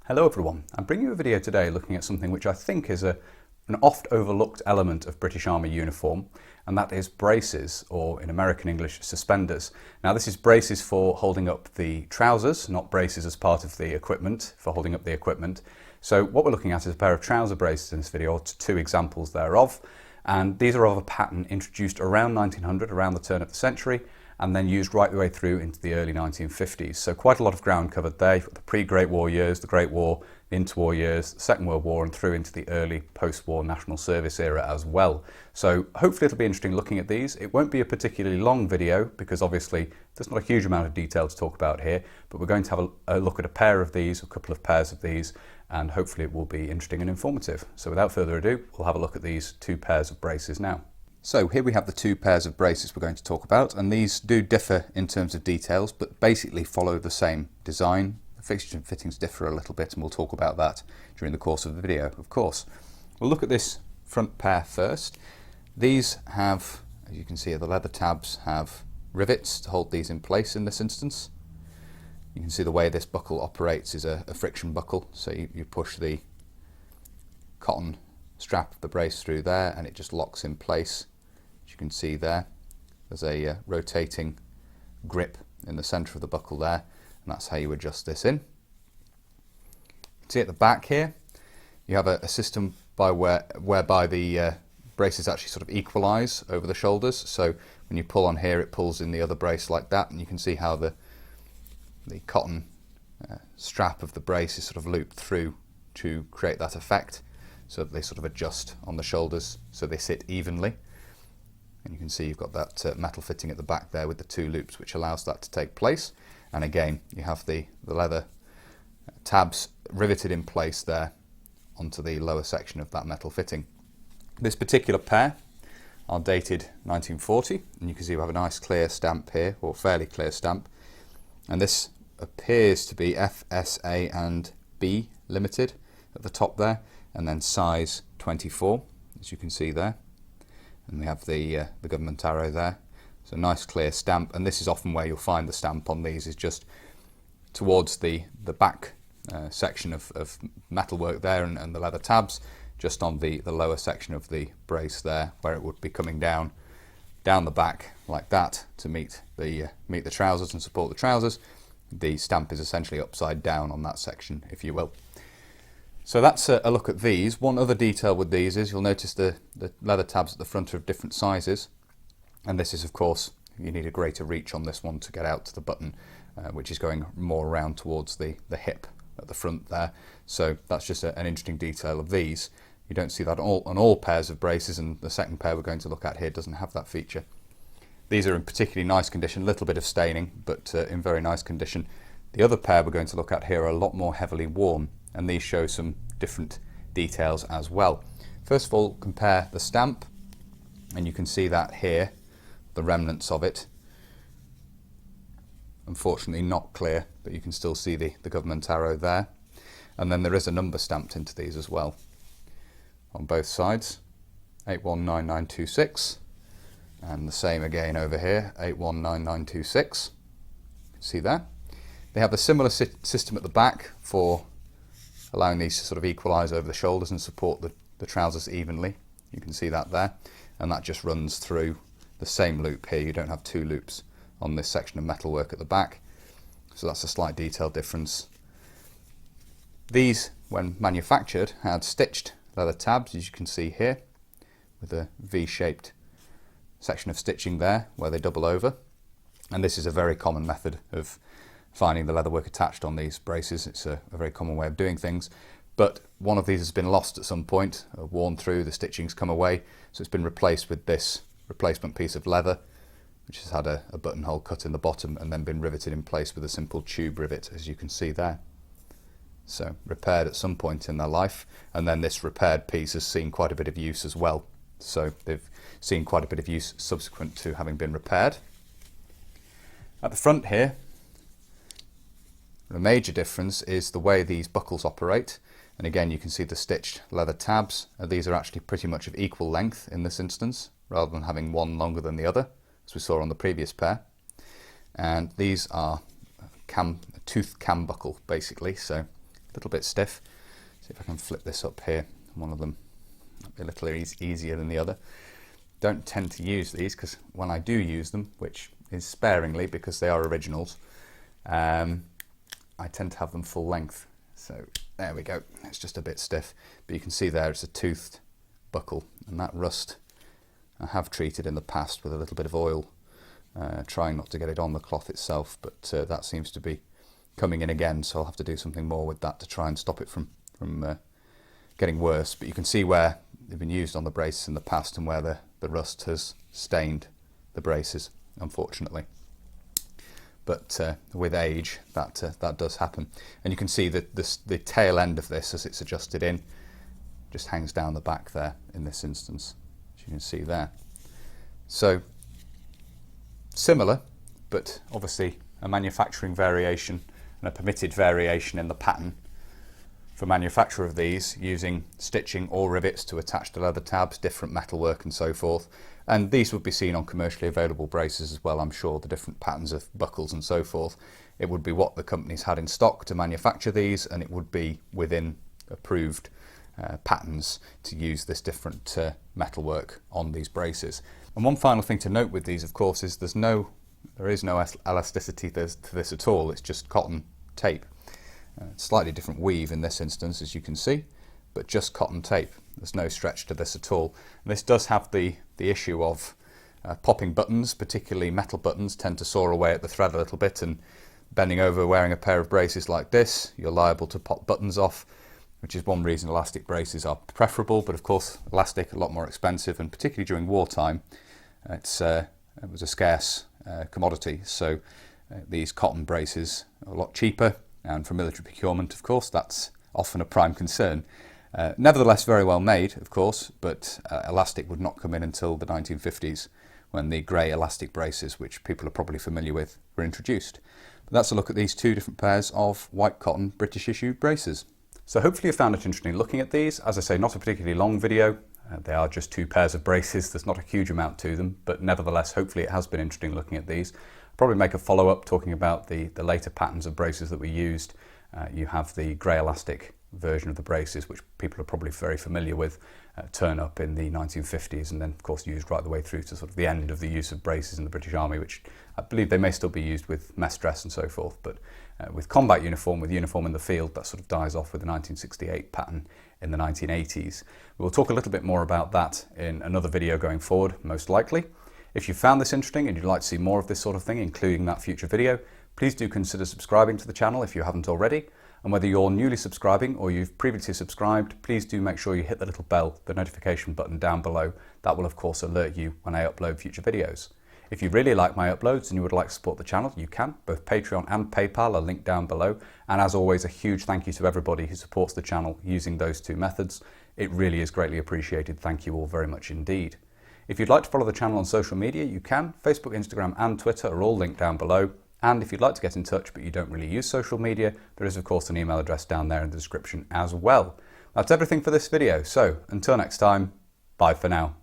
Hello everyone, I'm bringing you a video today looking at something which I think is an oft overlooked element of British Army uniform, and that is braces, or in American English, suspenders. Now this is braces for holding up the trousers, not braces as part of the equipment, for holding up the equipment. So what we're looking at is a pair of trouser braces in this video, or two examples thereof, and these are of a pattern introduced around 1900, around the turn of the century, and then used right the way through into the early 1950s. So quite a lot of ground covered there. You've got the pre-Great War years, the Great War, the interwar years, the Second World War, and through into the early post-war national service era as well. So hopefully it'll be interesting looking at these. It won't be a particularly long video because obviously there's not a huge amount of detail to talk about here, but we're going to have a look at a pair of these, a couple of pairs of these, and hopefully it will be interesting and informative. So without further ado, we'll have a look at these two pairs of braces now. So here we have the two pairs of braces we're going to talk about, and these do differ in terms of details, but basically follow the same design. The fixtures and fittings differ a little bit, and we'll talk about that during the course of the video, of course. We'll look at this front pair first. These have, as you can see, the leather tabs have rivets to hold these in place in this instance. You can see the way this buckle operates is a friction buckle, so you push the cotton strap of the brace through there and it just locks in place. As you can see there, there's a rotating grip in the centre of the buckle there, and that's how you adjust this in. See at the back here, you have a system whereby the braces actually sort of equalise over the shoulders. So when you pull on here, it pulls in the other brace like that, and you can see how the cotton strap of the brace is sort of looped through to create that effect, so that they sort of adjust on the shoulders so they sit evenly. And you can see you've got that metal fitting at the back there with the two loops, which allows that to take place. And again, you have the leather tabs riveted in place there onto the lower section of that metal fitting. This particular pair are dated 1940, and you can see we have a nice clear stamp here, or fairly clear stamp. And this appears to be FSA and B limited at the top there, and then size 24, as you can see there. And we have the government arrow there. So a nice clear stamp, and this is often where you'll find the stamp on these, is just towards the back section of metalwork there and the leather tabs, just on the lower section of the brace there, where it would be coming down the back like that to meet the trousers and support the trousers. The stamp is essentially upside down on that section, if you will. So that's a look at these. One other detail with these is you'll notice the leather tabs at the front are of different sizes, and this is, of course, you need a greater reach on this one to get out to the button, which is going more around towards the hip at the front there. So that's just an interesting detail of these. You don't see that on all pairs of braces, and the second pair we're going to look at here doesn't have that feature. These are in particularly nice condition, a little bit of staining, but in very nice condition. The other pair we're going to look at here are a lot more heavily worn, and these show some different details as well. First of all, compare the stamp, and you can see that here, the remnants of it. Unfortunately not clear, but you can still see the government arrow there. And then there is a number stamped into these as well on both sides, 819926, and the same again over here, 819926. See there? They have a similar system at the back for allowing these to sort of equalise over the shoulders and support the trousers evenly. You can see that there, and that just runs through the same loop here. You don't have two loops on this section of metalwork at the back, so that's a slight detail difference. These, when manufactured, had stitched leather tabs, as you can see here, with a V-shaped section of stitching there where they double over, and this is a very common method of finding the leatherwork attached on these braces. It's a very common way of doing things, but one of these has been lost at some point, worn through, the stitching's come away, so it's been replaced with this replacement piece of leather, which has had a buttonhole cut in the bottom and then been riveted in place with a simple tube rivet, as you can see there. So repaired at some point in their life, and then this repaired piece has seen quite a bit of use as well. So they've seen quite a bit of use subsequent to having been repaired. At the front here, the major difference is the way these buckles operate, and again you can see the stitched leather tabs. These are actually pretty much of equal length in this instance, rather than having one longer than the other, as we saw on the previous pair. And these are tooth cam buckle basically, so little bit stiff. See if I can flip this up here. One of them might be a little easier than the other. Don't tend to use these because when I do use them, which is sparingly because they are originals, I tend to have them full length. So there we go, it's just a bit stiff. But you can see there it's a toothed buckle, and that rust I have treated in the past with a little bit of oil, trying not to get it on the cloth itself, but that seems to be coming in again, so I'll have to do something more with that to try and stop it from getting worse. But you can see where they've been used on the braces in the past and where the rust has stained the braces, unfortunately. But with age, that does happen. And you can see that the tail end of this, as it's adjusted in, just hangs down the back there in this instance, as you can see there. So similar, but obviously a manufacturing variation and a permitted variation in the pattern for manufacture of these, using stitching or rivets to attach to leather tabs, different metalwork and so forth. And these would be seen on commercially available braces as well, I'm sure, the different patterns of buckles and so forth. It would be what the companies had in stock to manufacture these, and it would be within approved patterns to use this different metalwork on these braces. And one final thing to note with these, of course, is there is no elasticity to this at all. It's just cotton tape. Slightly different weave in this instance, as you can see, but just cotton tape. There's no stretch to this at all. And this does have the issue of popping buttons, particularly metal buttons, tend to saw away at the thread a little bit, and bending over wearing a pair of braces like this, you're liable to pop buttons off, which is one reason elastic braces are preferable. But of course, elastic a lot more expensive, and particularly during wartime, it was a scarce commodity. So these cotton braces are a lot cheaper. And for military procurement, of course, that's often a prime concern. Nevertheless, very well made, of course, but elastic would not come in until the 1950s, when the grey elastic braces, which people are probably familiar with, were introduced. But that's a look at these two different pairs of white cotton British issue braces. So hopefully you found it interesting looking at these. As I say, not a particularly long video. They are just two pairs of braces. There's not a huge amount to them, but nevertheless, hopefully it has been interesting looking at these. Probably make a follow-up talking about the later patterns of braces that we used. You have the grey elastic version of the braces, which people are probably very familiar with, turn up in the 1950s, and then of course used right the way through to sort of the end of the use of braces in the British Army, which I believe they may still be used with mess dress and so forth, but with combat uniform, with uniform in the field, that sort of dies off with the 1968 pattern in the 1980s. We'll talk a little bit more about that in another video going forward, most likely. If you found this interesting and you'd like to see more of this sort of thing, including that future video, please do consider subscribing to the channel if you haven't already. And whether you're newly subscribing or you've previously subscribed, please do make sure you hit the little bell, the notification button down below. That will of course alert you when I upload future videos. If you really like my uploads and you would like to support the channel, you can. Both Patreon and PayPal are linked down below. And as always, a huge thank you to everybody who supports the channel using those two methods. It really is greatly appreciated. Thank you all very much indeed. If you'd like to follow the channel on social media, you can. Facebook, Instagram and Twitter are all linked down below. And if you'd like to get in touch but you don't really use social media, there is of course an email address down there in the description as well. That's everything for this video. So until next time, bye for now.